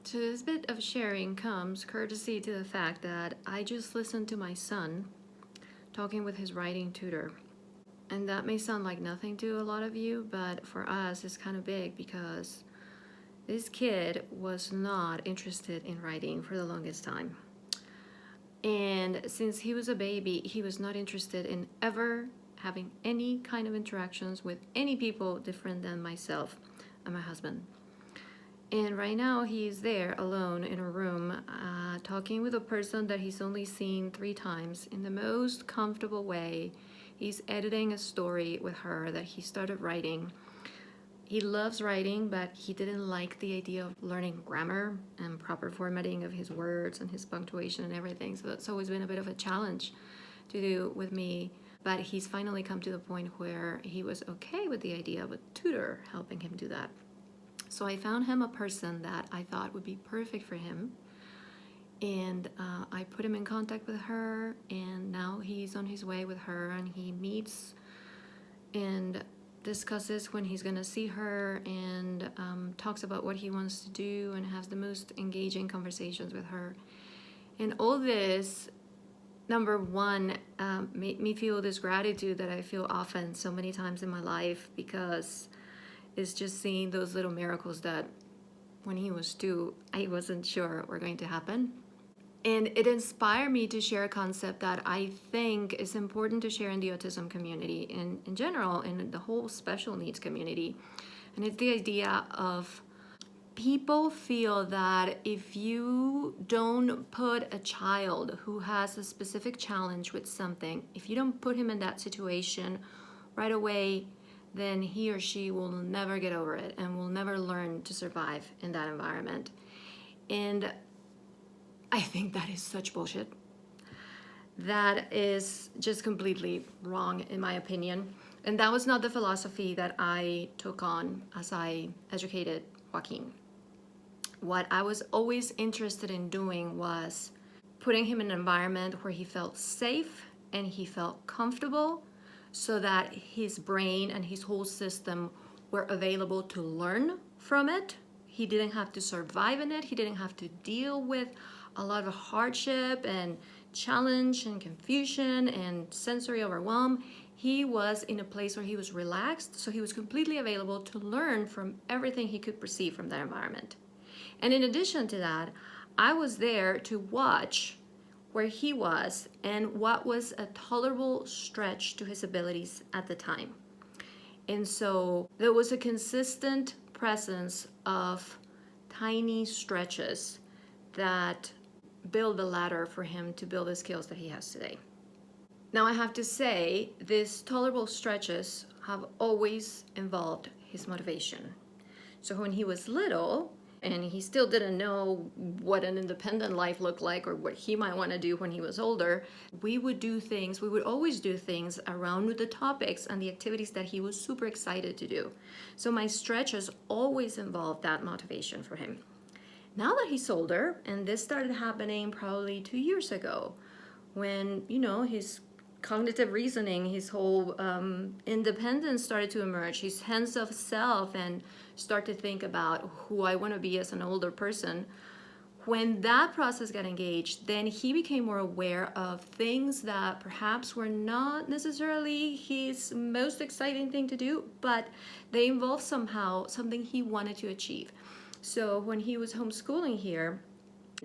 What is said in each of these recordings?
So this bit of sharing comes courtesy to the fact that I just listened to my son talking with his writing tutor. And that may sound like nothing to a lot of you, but for us it's kind of big because this kid was not interested in writing for the longest time. And since he was a baby, he was not interested in ever having any kind of interactions with any people different than myself and my husband. And right now he's there alone in a room talking with a person that he's only seen 3 times in the most comfortable way. He's editing a story with her that he started writing. He loves writing, but he didn't like the idea of learning grammar and proper formatting of his words and his punctuation and everything. So that's always been a bit of a challenge to do with me. But he's finally come to the point where he was okay with the idea of a tutor helping him do that. So I found him a person that I thought would be perfect for him. And I put him in contact with her, and now he's on his way with her, and he meets and discusses when he's gonna see her, and talks about what he wants to do, and has the most engaging conversations with her. And all this, number one, made me feel this gratitude that I feel often so many times in my life, because it's just seeing those little miracles that when he was 2, I wasn't sure were going to happen. And it inspired me to share a concept that I think is important to share in the autism community and in general in the whole special needs community. And it's the idea of people feel that if you don't put a child who has a specific challenge with something, if you don't put him in that situation right away, then he or she will never get over it and will never learn to survive in that environment. And I think that is such bullshit. That is just completely wrong in my opinion. And that was not the philosophy that I took on as I educated Joaquin. What I was always interested in doing was putting him in an environment where he felt safe and he felt comfortable, so that his brain and his whole system were available to learn from it. He didn't have to survive in it. He didn't have to deal with a lot of hardship and challenge and confusion and sensory overwhelm. He was in a place where he was relaxed, so he was completely available to learn from everything he could perceive from that environment. And in addition to that, I was there to watch where he was and what was a tolerable stretch to his abilities at the time. And so there was a consistent presence of tiny stretches that build the ladder for him to build the skills that he has today. Now I have to say, these tolerable stretches have always involved his motivation. So when he was little, and he still didn't know what an independent life looked like or what he might want to do when he was older, we would always do things around the topics and the activities that he was super excited to do. So my stretches always involved that motivation for him. Now that he's older, and this started happening probably 2 years ago, when, his cognitive reasoning, his whole independence started to emerge, his sense of self, and start to think about who I want to be as an older person. When that process got engaged, then he became more aware of things that perhaps were not necessarily his most exciting thing to do, but they involved somehow something he wanted to achieve. So when he was homeschooling here,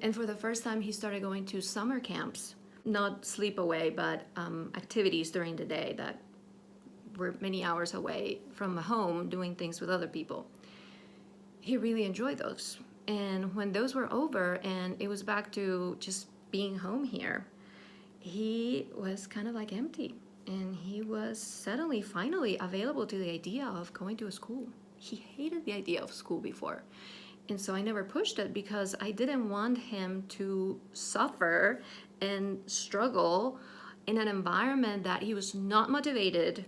and for the first time he started going to summer camps, not sleepaway, but activities during the day that were many hours away from home doing things with other people. He really enjoyed those. And when those were over and it was back to just being home here, he was kind of like empty. And he was suddenly, finally available to the idea of going to a school. He hated the idea of school before. And so I never pushed it because I didn't want him to suffer and struggle in an environment that he was not motivated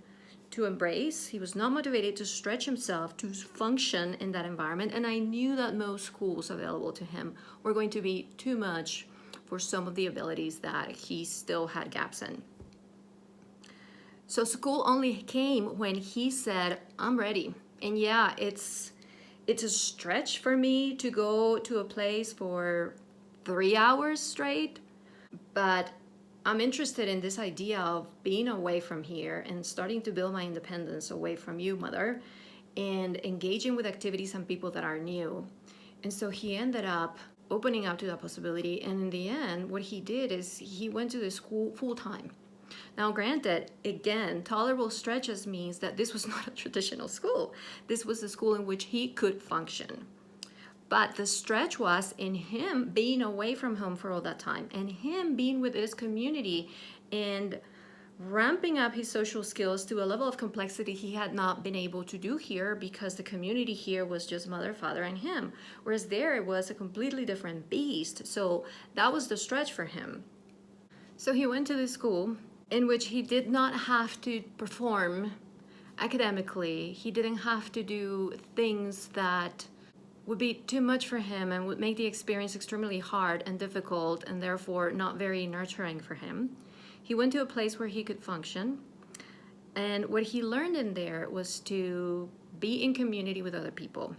to embrace. He was not motivated to stretch himself to function in that environment. And I knew that most schools available to him were going to be too much for some of the abilities that he still had gaps in. So school only came when he said, I'm ready. And yeah, it's it's a stretch for me to go to a place for 3 hours straight, but I'm interested in this idea of being away from here and starting to build my independence away from you, mother, and engaging with activities and people that are new. And so he ended up opening up to that possibility. And in the end, what he did is he went to the school full time. Now, granted, again, tolerable stretches means that this was not a traditional school. This was a school in which he could function. But the stretch was in him being away from home for all that time and him being with his community and ramping up his social skills to a level of complexity he had not been able to do here because the community here was just mother, father, and him. Whereas there it was a completely different beast. So that was the stretch for him. So he went to this school in which he did not have to perform academically. He didn't have to do things that would be too much for him and would make the experience extremely hard and difficult and therefore not very nurturing for him. He went to a place where he could function, and what he learned in there was to be in community with other people,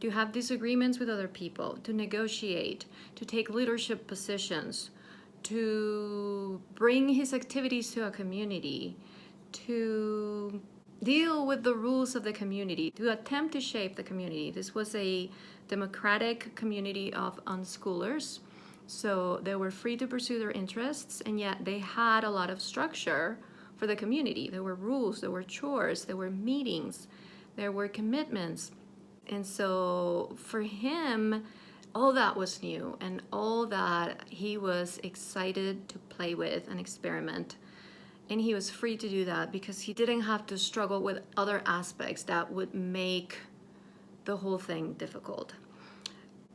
to have disagreements with other people, to negotiate, to take leadership positions, to bring his activities to a community, to deal with the rules of the community, to attempt to shape the community. This was a democratic community of unschoolers, so they were free to pursue their interests, and yet they had a lot of structure for the community. There were rules, there were chores, there were meetings, there were commitments. And so for him, all that was new, and all that he was excited to play with and experiment. And he was free to do that because he didn't have to struggle with other aspects that would make the whole thing difficult.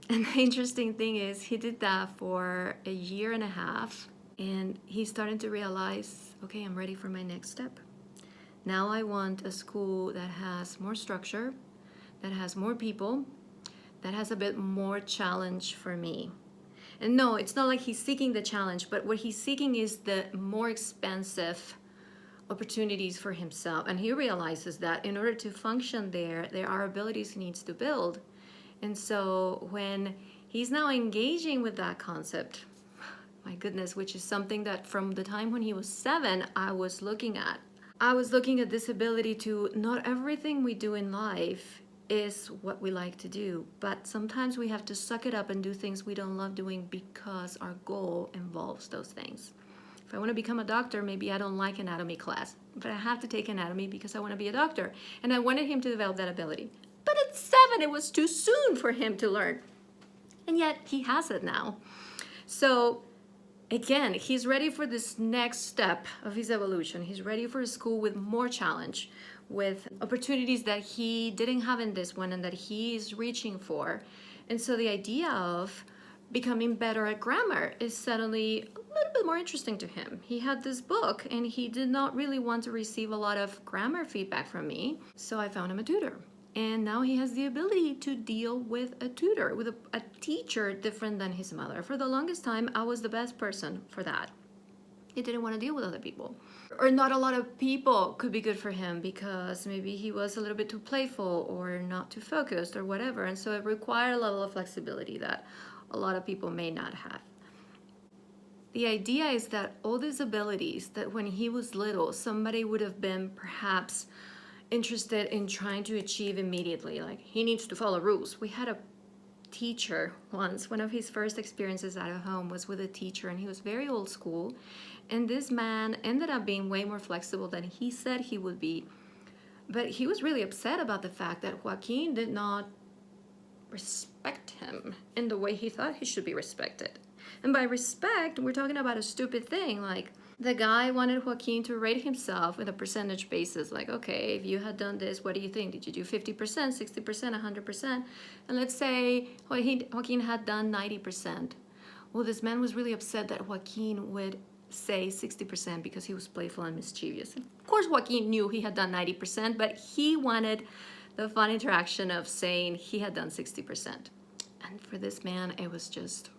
And the interesting thing is he did that for a year and a half, and he's starting to realize, okay, I'm ready for my next step. Now I want a school that has more structure, that has more people, that has a bit more challenge for me. And no, it's not like he's seeking the challenge, but what he's seeking is the more expensive opportunities for himself. And he realizes that in order to function there are abilities he needs to build. And so when he's now engaging with that concept, my goodness, which is something that from the time when he was 7, I was looking at. I was looking at this ability to, not everything we do in life is what we like to do, but sometimes we have to suck it up and do things we don't love doing because our goal involves those things. If I want to become a doctor, maybe I don't like anatomy class, but I have to take anatomy because I want to be a doctor. And I wanted him to develop that ability. But at 7, it was too soon for him to learn. And yet he has it now. So again, he's ready for this next step of his evolution. He's ready for a school with more challenge, with opportunities that he didn't have in this one and that he's reaching for. And so the idea of becoming better at grammar is suddenly a little bit more interesting to him. He had this book and he did not really want to receive a lot of grammar feedback from me, so I found him a tutor. And now he has the ability to deal with a tutor, with a teacher different than his mother. For the longest time, I was the best person for that. He didn't want to deal with other people. Or not a lot of people could be good for him because maybe he was a little bit too playful or not too focused or whatever. And so it required a level of flexibility that a lot of people may not have. The idea is that all these abilities that when he was little, somebody would have been perhaps interested in trying to achieve immediately, like he needs to follow rules. We had a teacher once, one of his first experiences out of home was with a teacher, and he was very old school, and this man ended up being way more flexible than he said he would be. But he was really upset about the fact that Joaquin did not respect him in the way he thought he should be respected. And by respect, we're talking about a stupid thing, like the guy wanted Joaquin to rate himself with a percentage basis, like, okay, if you had done this, what do you think? Did you do 50%, 60%, 100%? And let's say Joaquin had done 90%. Well, this man was really upset that Joaquin would say 60% because he was playful and mischievous. And of course, Joaquin knew he had done 90%, but he wanted the fun interaction of saying he had done 60%. And for this man, it was just,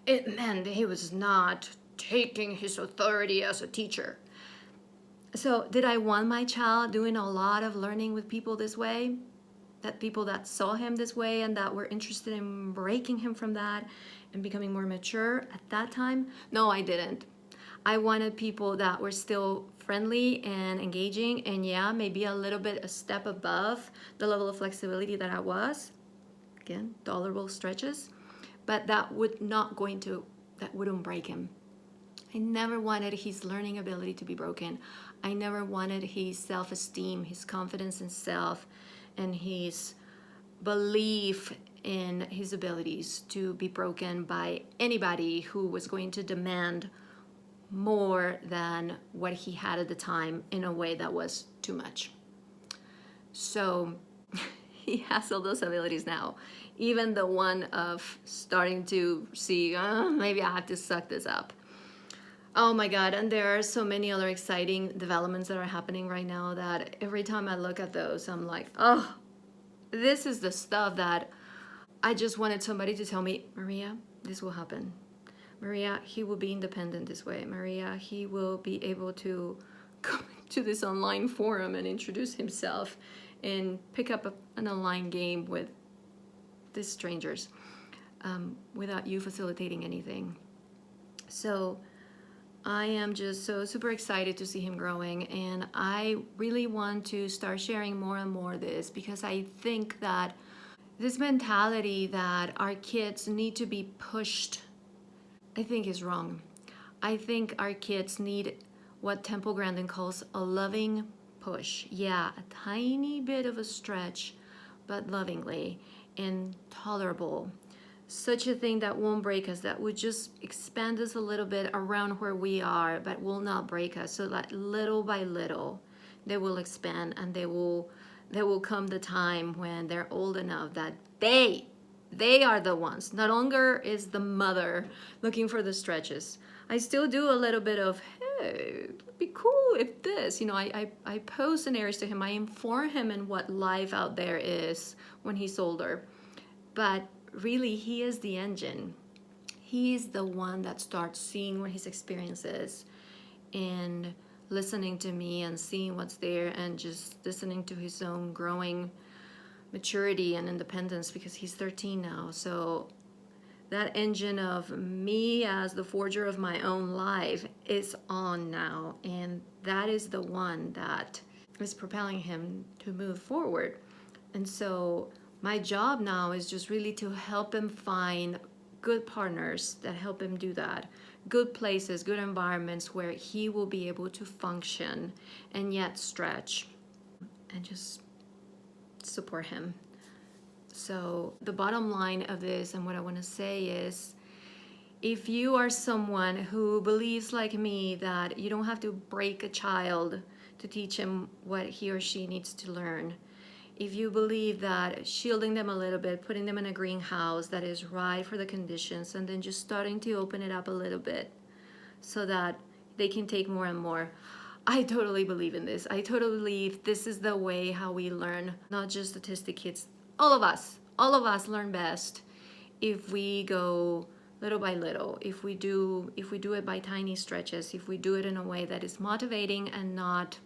it meant he was not taking his authority as a teacher. So did I want my child doing a lot of learning with people this way? that people that saw him this way and that were interested in breaking him from that and becoming more mature at that time. No, I didn't. I wanted people that were still friendly and engaging, and yeah, maybe a little bit a step above the level of flexibility that I was. Again, tolerable stretches, but that wouldn't break him. I never wanted his learning ability to be broken. I never wanted his self-esteem, his confidence in self, and his belief in his abilities to be broken by anybody who was going to demand more than what he had at the time in a way that was too much. So he has all those abilities now. Even the one of starting to see, maybe I have to suck this up. Oh my God, and there are so many other exciting developments that are happening right now that every time I look at those, I'm like, oh, this is the stuff that I just wanted somebody to tell me, Maria, this will happen. Maria, he will be independent this way. Maria, he will be able to go to this online forum and introduce himself and pick up an online game with these strangers without you facilitating anything. So I am just so super excited to see him growing, and I really want to start sharing more and more of this, because I think that this mentality that our kids need to be pushed, I think is wrong. I think our kids need what Temple Grandin calls a loving push. Yeah, a tiny bit of a stretch, but lovingly and tolerable. Such a thing that won't break us, that would just expand us a little bit around where we are, but will not break us. So that little by little, they will expand, and there will come the time when they're old enough that they are the ones. No longer is the mother looking for the stretches. I still do a little bit of, hey, it'd be cool if this, I pose scenarios to him. I inform him in what life out there is when he's older. But really, he is the engine. He's the one that starts seeing what his experience is and listening to me and seeing what's there and just listening to his own growing maturity and independence, because he's 13 now. So that engine of me as the forger of my own life is on now, and that is the one that is propelling him to move forward. And so my job now is just really to help him find good partners that help him do that. Good places, good environments where he will be able to function and yet stretch, and just support him. So the bottom line of this, and what I want to say is, if you are someone who believes like me that you don't have to break a child to teach him what he or she needs to learn, if you believe that shielding them a little bit, putting them in a greenhouse that is right for the conditions, and then just starting to open it up a little bit so that they can take more and more, I totally believe in this. I totally believe this is the way how we learn, not just autistic kids. All of us learn best if we go little by little, if we do it by tiny stretches, if we do it in a way that is motivating and not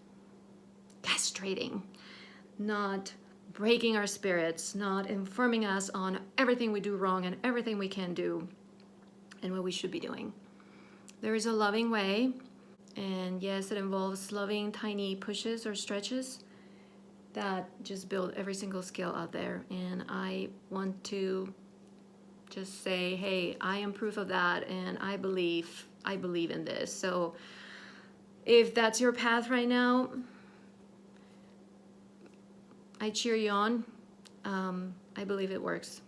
castrating, not breaking our spirits, not informing us on everything we do wrong and everything we can do and what we should be doing. There is a loving way, and yes, it involves loving tiny pushes or stretches that just build every single skill out there. And I want to just say, hey, I am proof of that, and I believe in this. So if that's your path right now, I cheer you on. I believe it works.